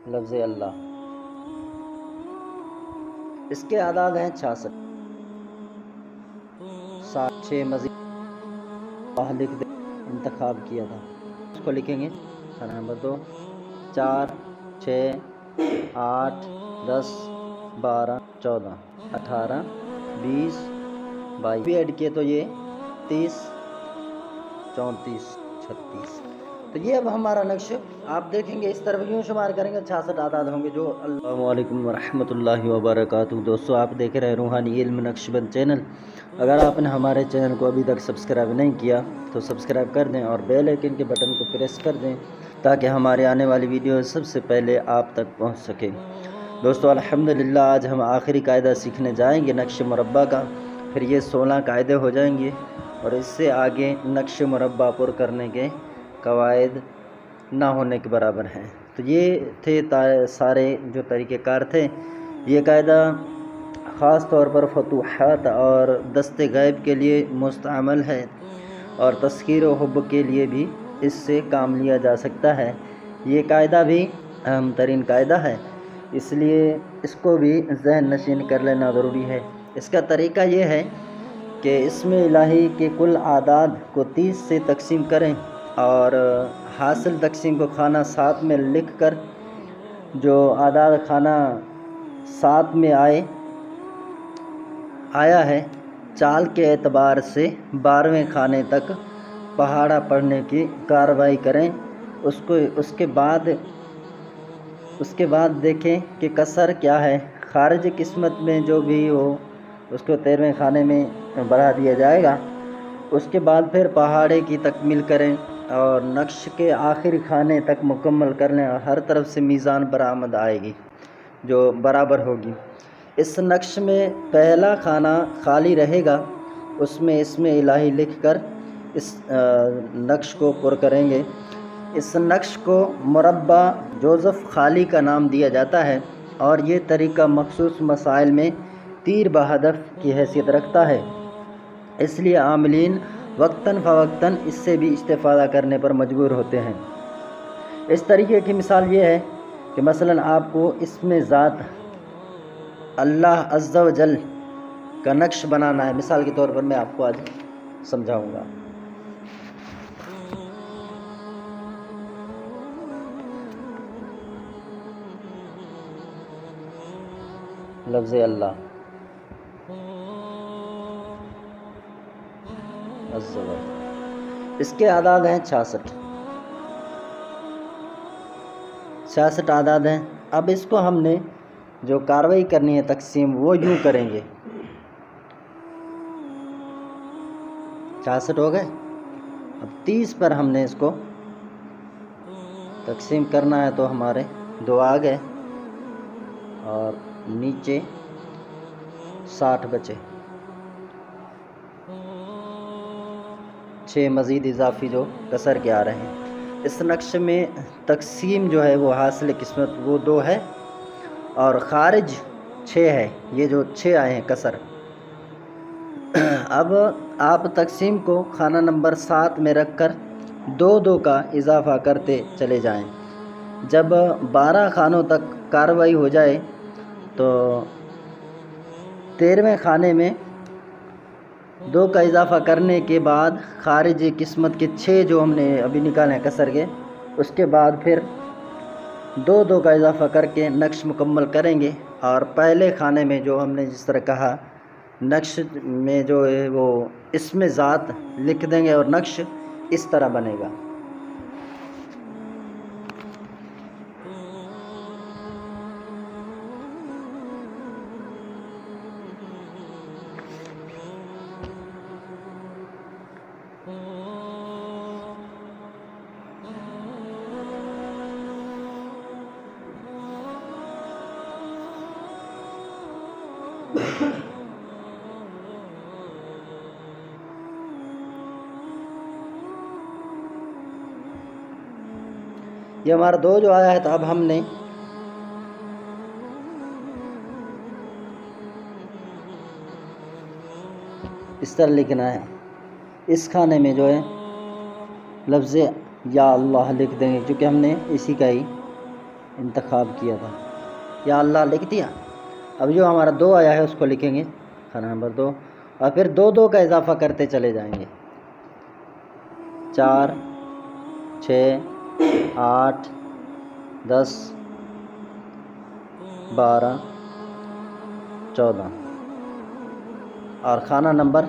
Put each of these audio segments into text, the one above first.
لفظ اللہ، اس کے اعداد ہیں 66، 6 مزید لکھ دیں، انتخاب کیا تھا، اس کو لکھیں گے کھانا نمبر 2، 4، 6، 8، 10، 12، 14، 18، 20، 22 بھی ایڈ کیے تو یہ 30، 34، 36۔ تو یہ اب ہمارا نقش آپ دیکھیں گے، اس طرف یوں شمار کریں گے 66 اعداد ہوں گے جو۔ السلام علیکم ورحمۃ اللہ وبرکاتہ۔ دوستو، آپ دیکھ رہے ہیں روحانی علم نقش بند چینل۔ اگر آپ نے ہمارے چینل کو ابھی تک سبسکرائب نہیں کیا تو سبسکرائب کر دیں اور بیل آئکن کے بٹن کو پریس کر دیں تاکہ ہمارے آنے والی ویڈیو سب سے پہلے آپ تک پہنچ سکے۔ دوستو، الحمدللہ آج ہم آخری قاعدہ سیکھنے جائیں گے نقش مربع کا، پھر یہ 16 قاعدے ہو جائیں گے اور اس سے آگے نقش مربع پر کرنے کے قواعد نہ ہونے کے برابر ہیں۔ تو یہ تھے سارے جو طریقہ کار تھے۔ یہ قاعدہ خاص طور پر فتوحات اور دست غیب کے لیے مستعمل ہے اور تذکیر و حب کے لیے بھی اس سے کام لیا جا سکتا ہے۔ یہ قاعدہ بھی اہم ترین قاعدہ ہے، اس لیے اس کو بھی ذہن نشین کر لینا ضروری ہے۔ اس کا طریقہ یہ ہے کہ اسم الہی کے کل اعداد کو 30 سے تقسیم کریں اور حاصل تقسیم کو خانہ 7 میں لکھ کر جو اعداد خانہ 7 میں آیا ہے، چال کے اعتبار سے 12ویں خانے تک پہاڑا پڑھنے کی کارروائی کریں۔ اس کے بعد دیکھیں کہ کسر کیا ہے۔ خارج قسمت میں جو بھی ہو اس کو 13ویں خانے میں بڑھا دیا جائے گا۔ اس کے بعد پھر پہاڑے کی تکمیل کریں اور نقش کے آخری خانے تک مکمل کر لیں اور ہر طرف سے میزان برآمد آئے گی جو برابر ہوگی۔ اس نقش میں پہلا خانہ خالی رہے گا، اس میں اسم الہی لکھ کر اس نقش کو پر کریں گے۔ اس نقش کو مربع جوزف خالی کا نام دیا جاتا ہے اور یہ طریقہ مخصوص مسائل میں تیر بہدف کی حیثیت رکھتا ہے، اس لیے عاملین وقتاً فوقتاً اس سے بھی استفادہ کرنے پر مجبور ہوتے ہیں۔ اس طریقے کی مثال یہ ہے کہ مثلاً آپ کو اسم ذات اللہ عز و جل کا نقش بنانا ہے۔ مثال کے طور پر میں آپ کو آج سمجھاؤں گا۔ لفظ اللہ عز و جل، اس کے اعداد ہیں 66 اعداد ہیں۔ اب اس کو ہم نے جو کارروائی کرنی ہے تقسیم، وہ یوں کریں گے۔ 66 ہو گئے، اب 30 پر ہم نے اس کو تقسیم کرنا ہے تو ہمارے 2 آ گئے اور نیچے 60 بچے، 6 مزید اضافی جو کسر کے آ رہے ہیں۔ اس نقش میں تقسیم جو ہے وہ حاصل قسمت وہ 2 ہے اور خارج 6 ہے، یہ جو 6 آئے ہیں کسر۔ اب آپ تقسیم کو خانہ نمبر 7 میں رکھ کر 2 کا اضافہ کرتے چلے جائیں۔ جب 12 خانوں تک کارروائی ہو جائے تو 13ویں خانے میں 2 کا اضافہ کرنے کے بعد خارج قسمت کے 6 جو ہم نے ابھی نکالے ہیں کسر کے، اس کے بعد پھر 2 کا اضافہ کر کے نقش مکمل کریں گے اور پہلے خانے میں جو ہم نے جس طرح کہا نقش میں جو ہے وہ اسم ذات لکھ دیں گے اور نقش اس طرح بنے گا۔ یہ ہمارا 2 جو آیا ہے، تو اب ہم نے اس طرح لکھنا ہے۔ اس کھانے میں جو ہے لفظ یا اللہ لکھ دیں گے کیونکہ ہم نے اسی کا ہی انتخاب کیا تھا، یا اللہ لکھ دیا۔ اب جو ہمارا 2 آیا ہے اس کو لکھیں گے کھانا نمبر 2، اور پھر 2 2 کا اضافہ کرتے چلے جائیں گے، 4 6 8 10 12 14، اور خانہ نمبر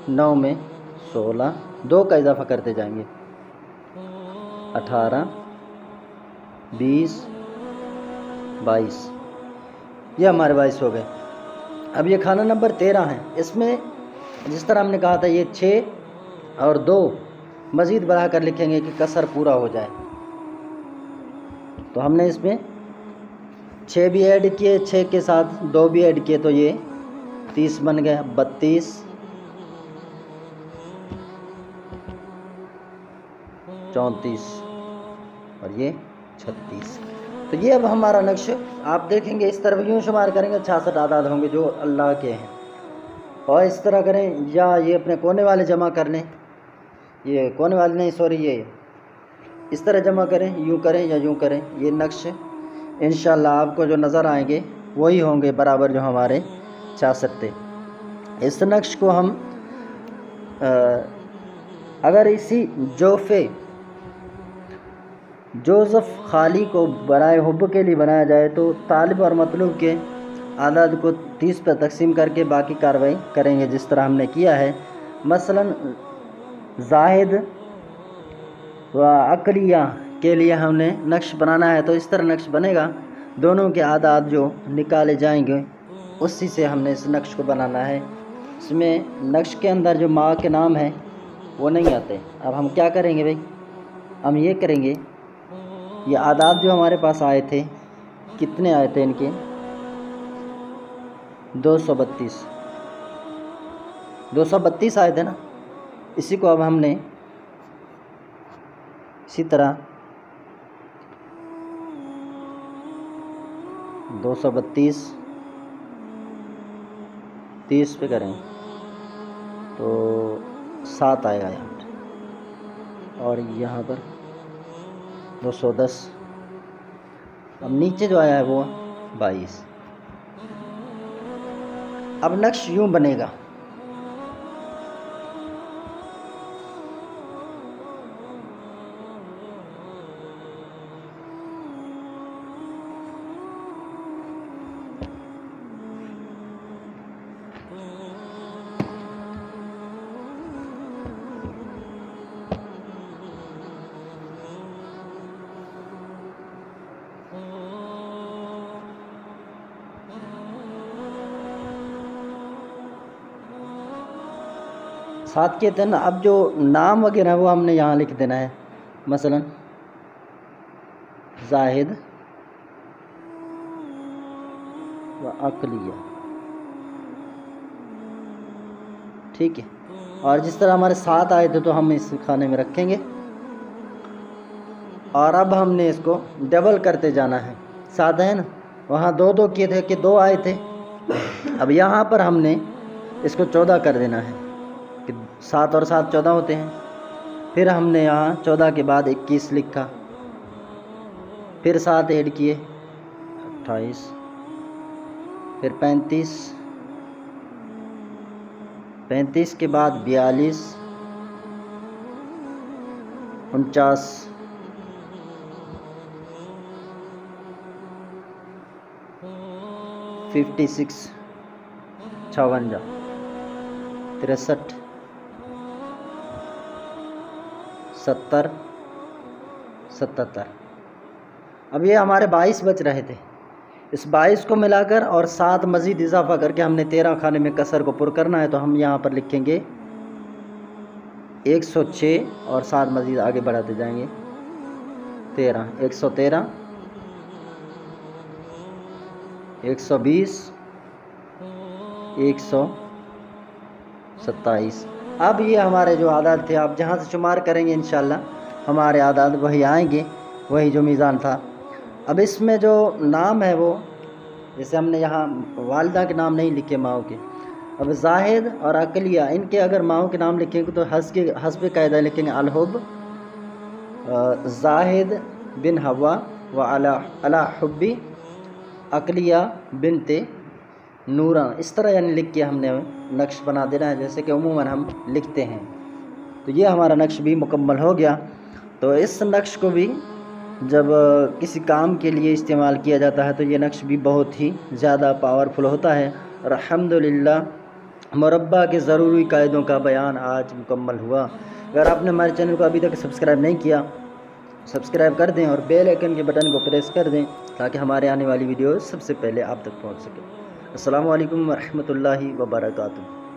9 میں 16، 2 کا اضافہ کرتے جائیں گے، 18 20 22، یہ ہمارے 22 ہو گئے۔ اب یہ خانہ نمبر 13 ہے، اس میں جس طرح ہم نے کہا تھا یہ 6 اور 2 مزید بڑھا کر لکھیں گے کہ کسر پورا ہو جائے، تو ہم نے اس میں 6 بھی ایڈ کیے، 6 کے ساتھ 2 بھی ایڈ کیے، تو یہ 30 بن گئے، 32 34 اور یہ 36۔ تو یہ اب ہمارا نقش آپ دیکھیں گے، اس طرف یوں شمار کریں گے 66 اعداد ہوں گے جو اللہ کے ہیں، اور اس طرح کریں، یا یہ اپنے کونے والے جمع کر لیں، یہ کونے والے نہیں سوری، یہ اس طرح جمع کریں، یوں کریں یا یوں کریں، یہ نقش انشاءاللہ آپ کو جو نظر آئیں گے وہی ہوں گے برابر جو ہمارے 66 تھے۔ اس نقش کو ہم اگر اسی جوزف خالی کو برائے حب کے لیے بنایا جائے تو طالب اور مطلوب کے اعداد کو 30 پر تقسیم کر کے باقی کارروائی کریں گے جس طرح ہم نے کیا ہے۔ مثلا زاہد و عقلیہ کے لیے ہم نے نقش بنانا ہے تو اس طرح نقش بنے گا، دونوں کے اعداد جو نکالے جائیں گے اسی سے ہم نے اس نقش کو بنانا ہے۔ اس میں نقش کے اندر جو ماں کے نام ہیں وہ نہیں آتے۔ اب ہم کیا کریں گے بھائی، ہم یہ کریں گے، یہ اعداد جو ہمارے پاس آئے تھے کتنے آئے تھے ان کے، 232 آئے تھے نا، اسی کو اب ہم نے اسی طرح 232 30 پہ کریں تو 7 آئے گا یہاں پر، اور یہاں پر 210، اب نیچے جو آیا ہے وہ 22۔ اب نقش یوں بنے گا، ساتھ کے دن اب جو نام وغیرہ وہ ہم نے یہاں لکھ دینا ہے، مثلا زاہد و عقلیہ، ٹھیک ہے، اور جس طرح ہمارے 7 آئے تھے تو ہم اس کھانے میں رکھیں گے، اور اب ہم نے اس کو ڈبل کرتے جانا ہے، 7 ہے نا، وہاں 2 2 کیے تھے کہ 2 آئے تھے، اب یہاں پر ہم نے اس کو 14 کر دینا ہے کہ 7 اور 7 14 ہوتے ہیں، پھر ہم نے یہاں 14 کے بعد 21 لکھا، پھر 7 ایڈ کیے 28، پھر 35 کے بعد 42 49 56 56 63 70 77۔ اب یہ ہمارے 22 بچ رہے تھے، اس 22 کو ملا کر اور 7 مزید اضافہ کر کے ہم نے 13 کھانے میں کسر کو پر کرنا ہے، تو ہم یہاں پر لکھیں گے 106 اور 7 مزید آگے بڑھاتے جائیں گے، 13 113 120 127۔ اب یہ ہمارے جو اعداد تھے آپ جہاں سے شمار کریں گے انشاءاللہ ہمارے اعداد وہی آئیں گے، وہی جو میزان تھا۔ اب اس میں جو نام ہے وہ جیسے ہم نے یہاں والدہ کے نام نہیں لکھے ماؤں کے، اب زاہد اور عقلیہ ان کے اگر ماؤں کے نام لکھیں گے تو حسب قاعدہ لکھیں گے الحب زاہد بن حوا علی حبی اقلیہ بنت نورا، اس طرح یعنی لکھ کے ہم نے نقش بنا دینا ہے جیسے کہ عموماً ہم لکھتے ہیں۔ تو یہ ہمارا نقش بھی مکمل ہو گیا۔ تو اس نقش کو بھی جب کسی کام کے لیے استعمال کیا جاتا ہے تو یہ نقش بھی بہت ہی زیادہ پاورفل ہوتا ہے۔ اور الحمدللہ مربع کے ضروری قاعدوں کا بیان آج مکمل ہوا۔ اگر آپ نے ہمارے چینل کو ابھی تک سبسکرائب نہیں کیا، سبسکرائب کر دیں اور بیل آئیکن کے بٹن کو پریس کر دیں تاکہ ہمارے آنے والی ویڈیو سب سے پہلے آپ تک پہنچ سکے۔ السلام علیکم ورحمۃ اللہ وبرکاتہ۔